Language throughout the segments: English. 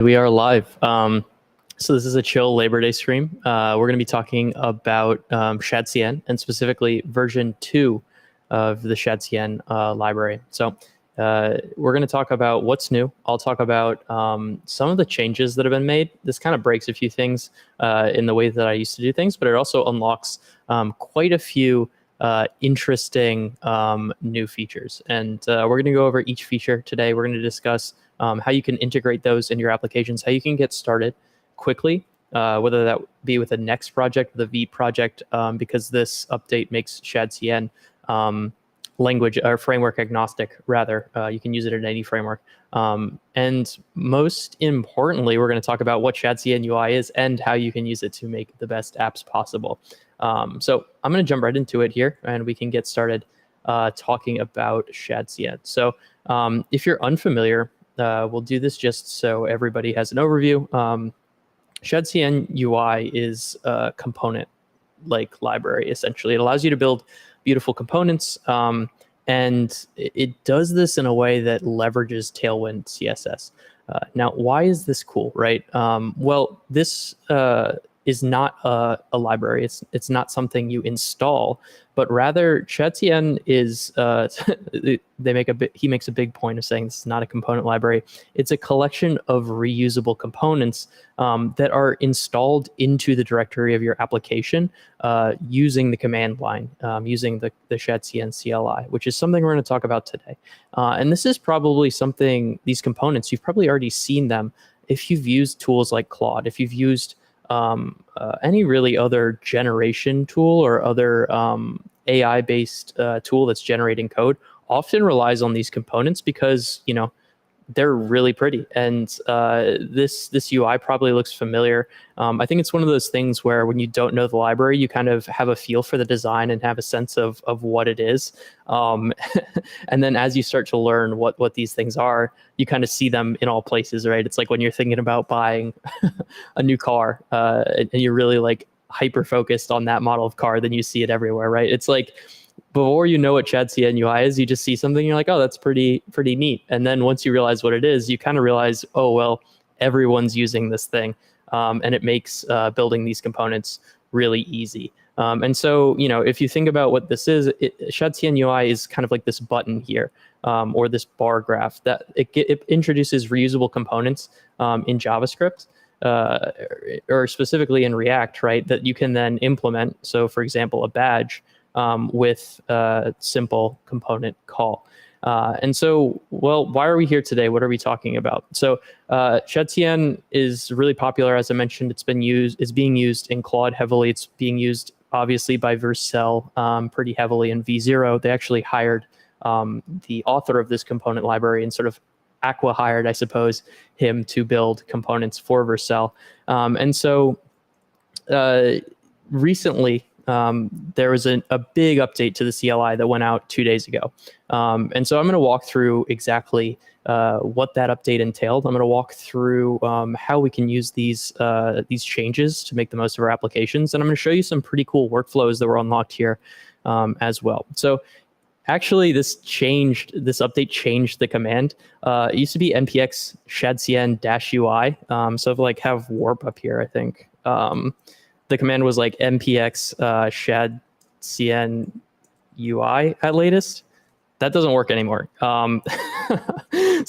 We are live. So this is a chill Labor Day stream. We're going to be talking about shadcn and specifically version 2 of the shadcn library. So we're going to talk about what's new. I'll talk about some of the changes that have been made. This kind of breaks a few things in the way that I used to do things, but it also unlocks quite a few interesting new features. And we're going to go over each feature today. We're going to discuss how you can integrate those in your applications, how you can get started quickly, whether that be with a Next project, the V project, because this update makes shadcn language or framework agnostic, rather. You can use it in any framework. And most importantly, we're going to talk about what shadcn UI is and how you can use it to make the best apps possible. So I'm going to jump right into it here, and we can get started talking about shadcn. So if you're unfamiliar, we'll do this just so everybody has an overview. Shadcn UI is a component-like library, essentially. It allows you to build beautiful components, and it does this in a way that leverages Tailwind CSS. Now, why is this cool, right? Well, this is not a library. It's not something you install, but rather shadcn is he makes a big point of saying this is not a component library. It's a collection of reusable components that are installed into the directory of your application using the command line, using the shadcn CLI, which is something we're going to talk about today. And this is probably something, these components, you've probably already seen them if you've used tools like Claude, if you've used any really other generation tool or other AI-based tool that's generating code, often relies on these components because, you know, they're really pretty. And this UI probably looks familiar. I think it's one of those things where when you don't know the library, you kind of have a feel for the design and have a sense of what it is. And then as you start to learn what these things are, you kind of see them in all places, right? It's like when you're thinking about buying a new car and you're really like hyper focused on that model of car, then you see it everywhere, right? It's like, before you know what shadcn UI is, you just see something, you're like, oh, that's pretty neat. And then once you realize what it is, you kind of realize, oh, well, everyone's using this thing. And it makes building these components really easy. And so, you know, if you think about what this is, shadcn UI is kind of like this button here, or this bar graph that it introduces reusable components in JavaScript. Or specifically in React, right, that you can then implement. So, for example, a badge with a simple component call. And so, well, why are we here today? What are we talking about? So shadcn is really popular. As I mentioned, it's being used in Claude heavily. It's being used obviously by Vercel pretty heavily in V0. They actually hired the author of this component library and sort of acqui-hired, I suppose, him to build components for Vercel. And so recently, there was a big update to the CLI that went out 2 days ago. And so I'm going to walk through exactly what that update entailed. I'm going to walk through how we can use these changes to make the most of our applications. And I'm going to show you some pretty cool workflows that were unlocked here as well. So actually, this update changed the command. It used to be npx shadcn-ui. So if I have warp up here, I think. The command was like npx shadcn UI at latest. That doesn't work anymore. So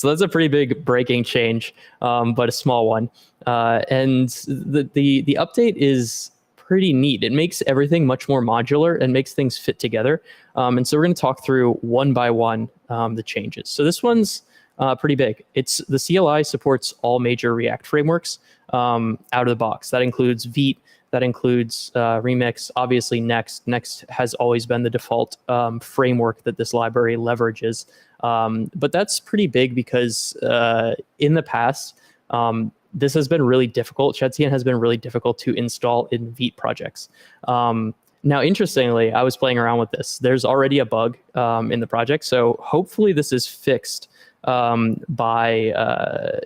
that's a pretty big breaking change, but a small one. And the update is pretty neat. It makes everything much more modular and makes things fit together. And so we're going to talk through one by one the changes. So this one's pretty big. The CLI supports all major React frameworks out of the box. That includes Vite. That includes Remix, obviously Next. Next has always been the default framework that this library leverages. But that's pretty big because in the past, this has been really difficult. shadcn has been really difficult to install in Vite projects. Now, interestingly, I was playing around with this. There's already a bug in the project, so hopefully this is fixed by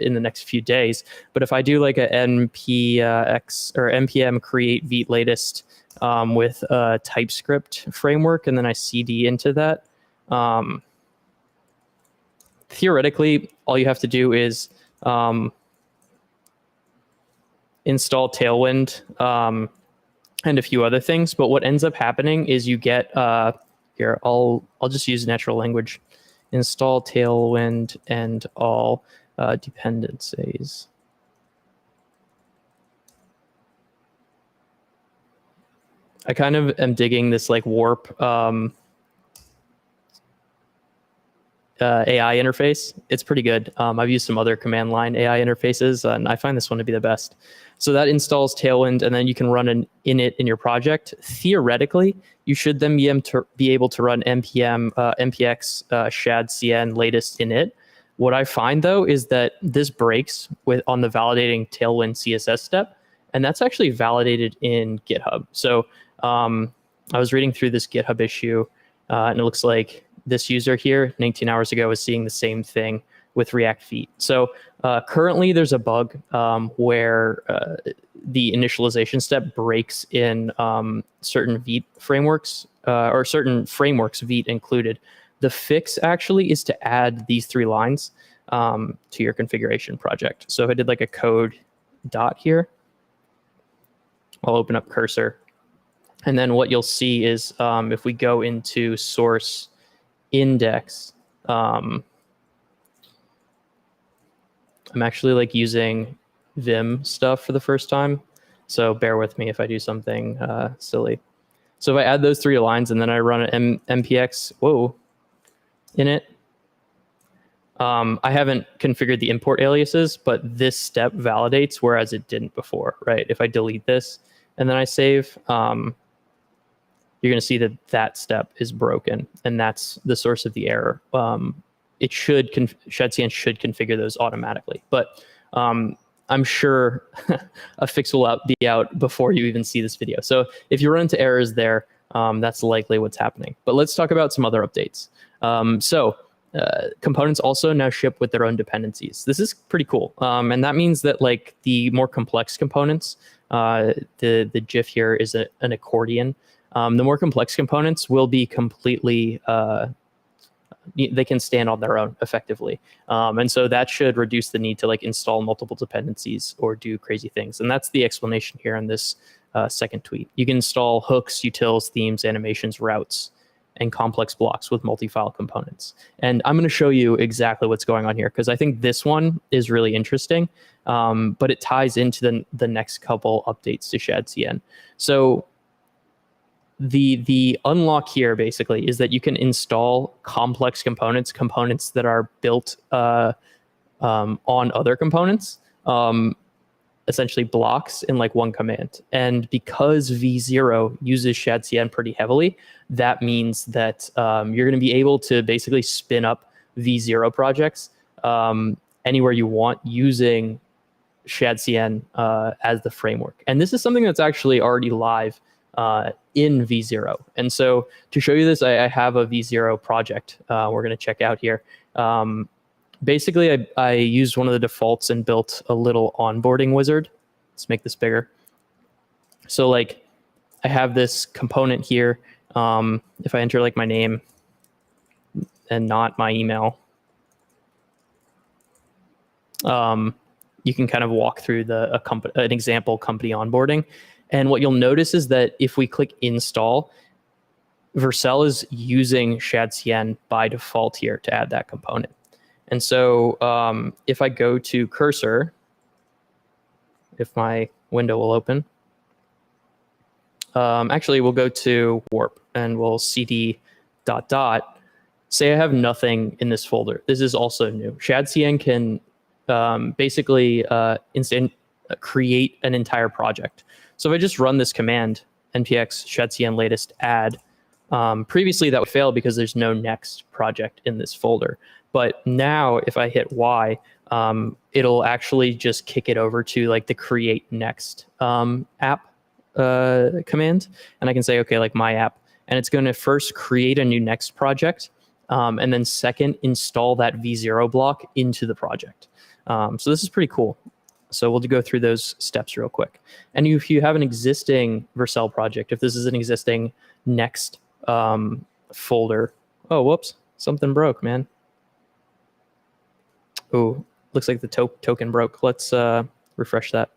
in the next few days. But if I do like a npx or npm create Vite latest with a TypeScript framework, and then I cd into that, theoretically, all you have to do is install Tailwind, and a few other things. But what ends up happening is you get here. I'll just use natural language. Install Tailwind and all dependencies. I kind of am digging this like warp AI interface. It's pretty good. I've used some other command line AI interfaces, and I find this one to be the best. So that installs Tailwind, and then you can run an init in your project. Theoretically, you should then be able to run npm npx shadcn latest init. What I find though is that this breaks on the validating Tailwind CSS step, and that's actually validated in GitHub. So I was reading through this GitHub issue, and it looks like this user here 19 hours ago was seeing the same thing with React Feet. So currently there's a bug where the initialization step breaks in certain Vite frameworks, or certain frameworks, Vite included. The fix actually is to add these 3 lines to your configuration project. So if I did like a code dot here, I'll open up Cursor. And then what you'll see is if we go into source index, I'm actually like using Vim stuff for the first time. So bear with me if I do something silly. So if I add those 3 lines and then I run an npx, init, I haven't configured the import aliases, but this step validates, whereas it didn't before, right? If I delete this and then I save, you're going to see that that step is broken, and that's the source of the error. It should shadcn should configure those automatically, but I'm sure a fix will be out before you even see this video. So if you run into errors there, that's likely what's happening. But let's talk about some other updates. Components also now ship with their own dependencies. This is pretty cool, and that means that like the more complex components, the GIF here is an accordion. The more complex components will be completely, they can stand on their own effectively. And so that should reduce the need to like install multiple dependencies or do crazy things. And that's the explanation here in this second tweet. You can install hooks, utils, themes, animations, routes, and complex blocks with multi-file components. And I'm going to show you exactly what's going on here, because I think this one is really interesting, but it ties into the next couple updates to shadcn. So the unlock here basically is that you can install complex components that are built on other components, essentially blocks in like one command. And because v0 uses shadcn pretty heavily, that means that you're going to be able to basically spin up v0 projects anywhere you want using shadcn as the framework. And this is something that's actually already live in v0. And so to show you this, I have a v0 project we're going to check out here. Basically, I used one of the defaults and built a little onboarding wizard. Let's make this bigger. So like I have this component here. If I enter like my name and not my email, you can kind of walk through an example company onboarding. And what you'll notice is that if we click install, Vercel is using shadcn by default here to add that component. And so if I go to Cursor, if my window will open, actually we'll go to warp and we'll cd ... Say I have nothing in this folder. This is also new. Shadcn can basically create an entire project. So if I just run this command, npx shadcn latest add, previously that would fail because there's no next project in this folder. But now if I hit Y, it'll actually just kick it over to like the create next app command. And I can say, okay, like my app. And it's going to first create a new next project. And then second, install that v0 block into the project. So this is pretty cool. So we'll go through those steps real quick. And if you have an existing Vercel project, if this is an existing next folder, oh, whoops, something broke, man. Oh, looks like the token broke. Let's refresh that.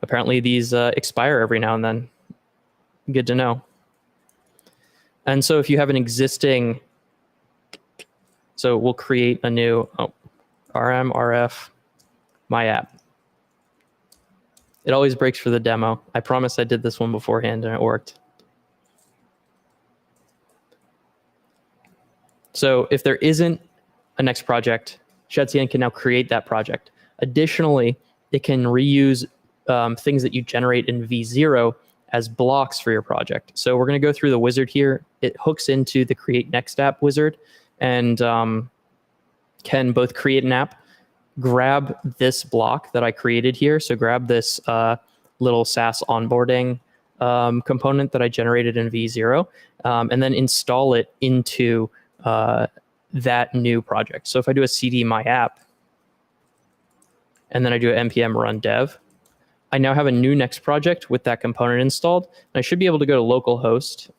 apparently these expire every now and then. Good to know. And so if you have an existing, so we'll create a new RM, RF, my app. It always breaks for the demo. I promise I did this one beforehand and it worked. So if there isn't a next project, shadcn can now create that project. Additionally, it can reuse things that you generate in V0 as blocks for your project. So we're going to go through the wizard here. It hooks into the create next app wizard and can both create an app, grab this block that I created here. So grab this little SaaS onboarding component that I generated in V0 and then install it into that new project. So if I do a cd my app and then I do an npm run dev, I now have a new next project with that component installed. And I should be able to go to localhost.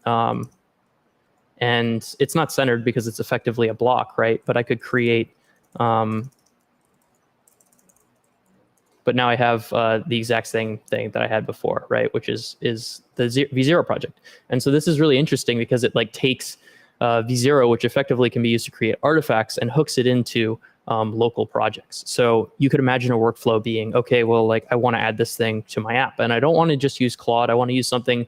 And it's not centered because it's effectively a block, right? But I could create, but now I have the exact same thing that I had before, right? Which is the V0 project. And so this is really interesting because it like takes V0, which effectively can be used to create artifacts, and hooks it into local projects. So you could imagine a workflow being, okay, well, like I want to add this thing to my app and I don't want to just use Claude. I want to use something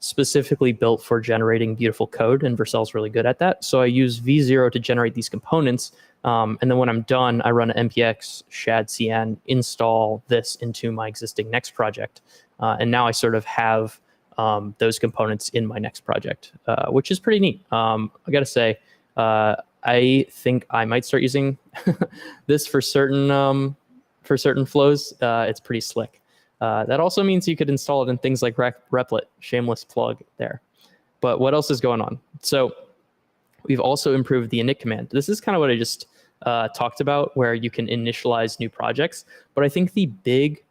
specifically built for generating beautiful code, and Vercel's really good at that. So I use V0 to generate these components. And then when I'm done, I run an npx shadcn, install this into my existing next project. And now I sort of have those components in my next project, which is pretty neat. I got to say, I think I might start using this for certain flows. It's pretty slick. That also means you could install it in things like Replit. Shameless plug there. But what else is going on? So we've also improved the init command. This is kind of what I just talked about, where you can initialize new projects. But I think the big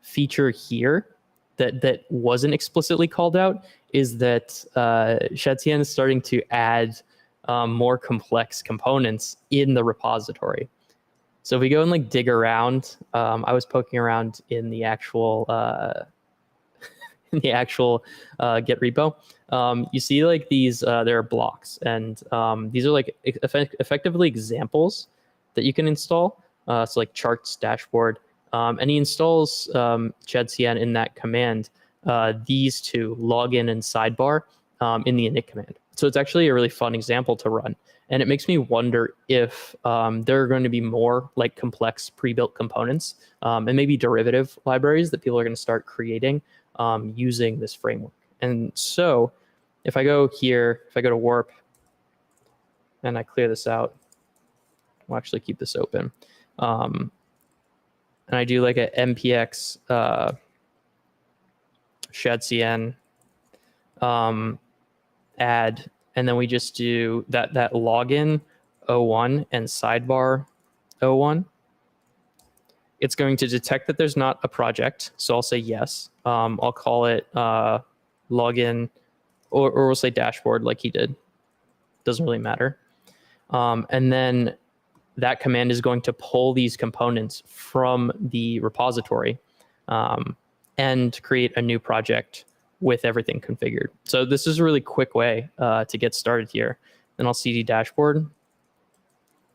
feature here that wasn't explicitly called out is that shadcn is starting to add more complex components in the repository. So if we go and like dig around, I was poking around in the actual Git repo. You see like these, there are blocks, and these are like effectively examples that you can install. So like charts, dashboard, and he installs shadcn in that command, these two, login and sidebar, in the init command. So it's actually a really fun example to run. And it makes me wonder if there are going to be more like complex pre-built components and maybe derivative libraries that people are going to start creating using this framework. And so if I go here, if I go to warp and I clear this out, we'll actually keep this open. And I do like a npx shadcn add, and then we just do that login 01 and sidebar 01. It's going to detect that there's not a project, so I'll say yes. I'll call it login, or we'll say dashboard like he did. Doesn't really matter. And then that command is going to pull these components from the repository and create a new project with everything configured. So this is a really quick way to get started here. Then I'll cd dashboard,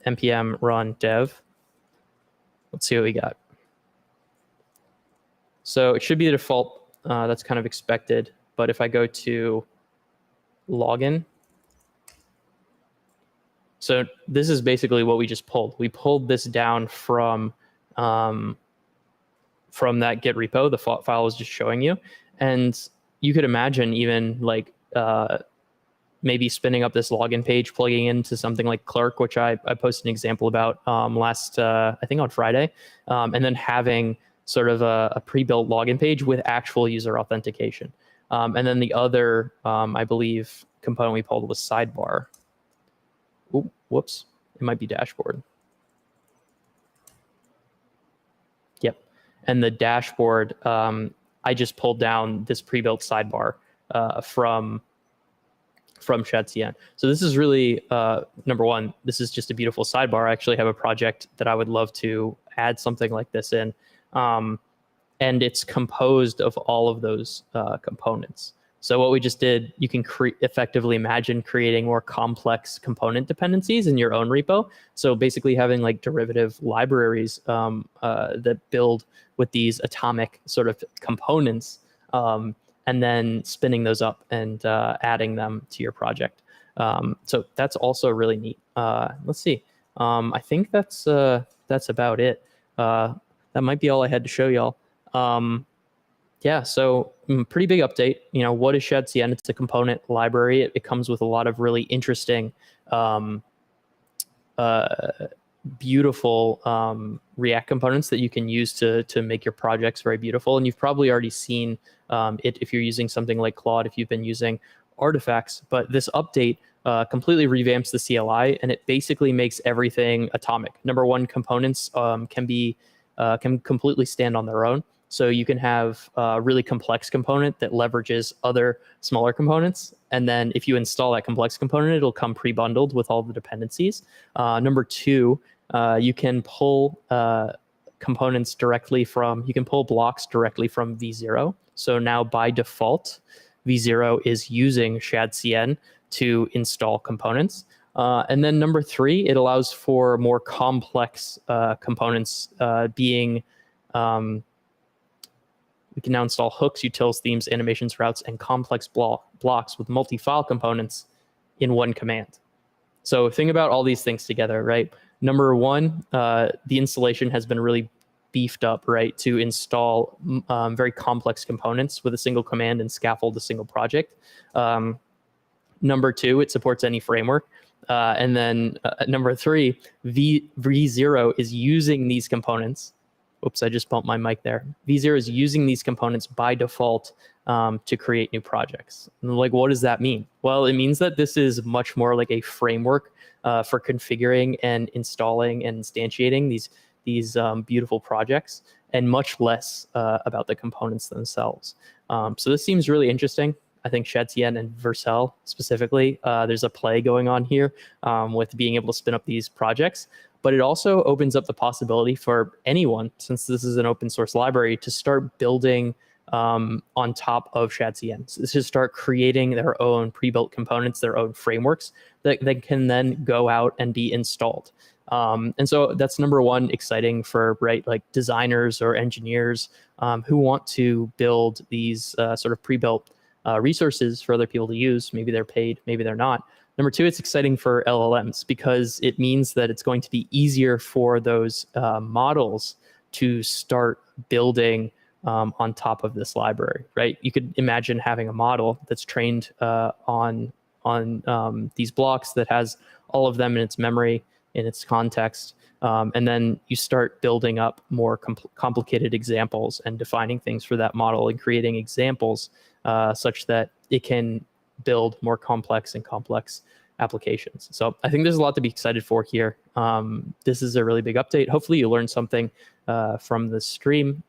npm run dev. Let's see what we got. So it should be the default. That's kind of expected. But if I go to login, so this is basically what we just pulled. We pulled this down from that Git repo. The file was just showing you. And you could imagine even like maybe spinning up this login page, plugging into something like Clerk, which I posted an example about last, I think on Friday, and then having sort of a pre-built login page with actual user authentication. And then the other, I believe, component we pulled was sidebar. Ooh, whoops, it might be dashboard. Yep, and the dashboard, I just pulled down this pre-built sidebar from shadcn. So this is really, number one, this is just a beautiful sidebar. I actually have a project that I would love to add something like this in. and it's composed of all of those components. So what we just did, you can effectively imagine creating more complex component dependencies in your own repo. So basically having like derivative libraries that build with these atomic sort of components, and then spinning those up and adding them to your project. So that's also really neat. Let's see. I think that's about it. That might be all I had to show y'all. Yeah, so pretty big update. What is shadcn? It's a component library. It comes with a lot of really interesting, beautiful React components that you can use to make your projects very beautiful. And you've probably already seen it if you're using something like Claude, if you've been using artifacts. But this update completely revamps the CLI, and it basically makes everything atomic. Number one, components can completely stand on their own. So you can have a really complex component that leverages other smaller components. And then if you install that complex component, it'll come pre-bundled with all the dependencies. Number two, you can pull components directly from, you can pull blocks directly from v0. So now by default, v0 is using shadcn to install components. And then number three, it allows for more complex components being, we can now install hooks, utils, themes, animations, routes, and complex blocks with multi-file components in one command. So think about all these things together, right? Number one, the installation has been really beefed up, right, to install very complex components with a single command and scaffold a single project. Number two, it supports any framework. And then number three, v0 is using these components. Oops, I just bumped my mic there. v0 is using these components by default to create new projects. And like, what does that mean? Well, it means that this is much more like a framework for configuring and installing and instantiating these beautiful projects, and much less about the components themselves. So this seems really interesting. I think shadcn and Vercel specifically, there's a play going on here with being able to spin up these projects. But it also opens up the possibility for anyone, since this is an open source library, to start building on top of shadcn. So to start creating their own pre-built components, their own frameworks that can then go out and be installed. And so that's number one, exciting for like designers or engineers who want to build these sort of pre-built resources for other people to use. Maybe they're paid, maybe they're not. Number two, it's exciting for LLMs because it means that it's going to be easier for those models to start building on top of this library, right? You could imagine having a model that's trained on these blocks that has all of them in its memory, in its context, and then you start building up more complicated examples and defining things for that model and creating examples such that it can build more complex applications. So I think there's a lot to be excited for here. This is a really big update. Hopefully you learned something from the stream.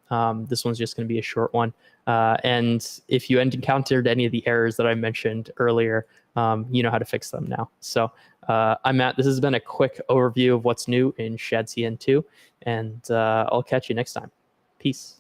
This one's just going to be a short one. And if you encountered any of the errors that I mentioned earlier, you know how to fix them now. So I'm Matt. This has been a quick overview of what's new in shadcn 2, and I'll catch you next time. Peace.